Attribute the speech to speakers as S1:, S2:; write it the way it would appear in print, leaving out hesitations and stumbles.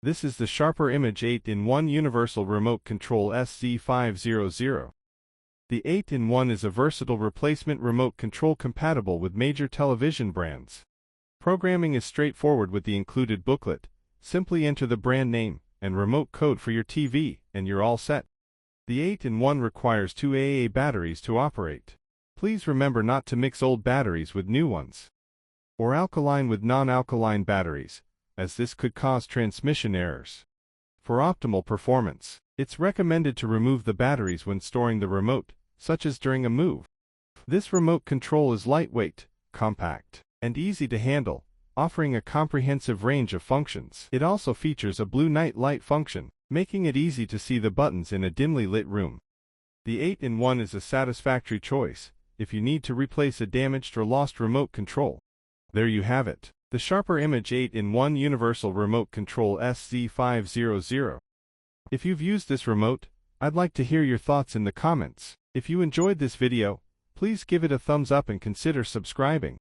S1: This is the Sharper Image 8-in-1 Universal Remote Control SZ500. The 8-in-1 is a versatile replacement remote control compatible with major television brands. Programming is straightforward with the included booklet. Simply enter the brand name and remote code for your TV, and you're all set. The 8-in-1 requires 2 AA batteries to operate. Please remember not to mix old batteries with new ones, or alkaline with non-alkaline batteries, as this could cause transmission errors. For optimal performance, it's recommended to remove the batteries when storing the remote, such as during a move. This remote control is lightweight, compact, and easy to handle, offering a comprehensive range of functions. It also features a blue night light function, making it easy to see the buttons in a dimly lit room. The 8-in-1 is a satisfactory choice if you need to replace a damaged or lost remote control. There you have it, the Sharper Image 8-in-1 Universal Remote Control SZ500. If you've used this remote, I'd like to hear your thoughts in the comments. If you enjoyed this video, please give it a thumbs up and consider subscribing.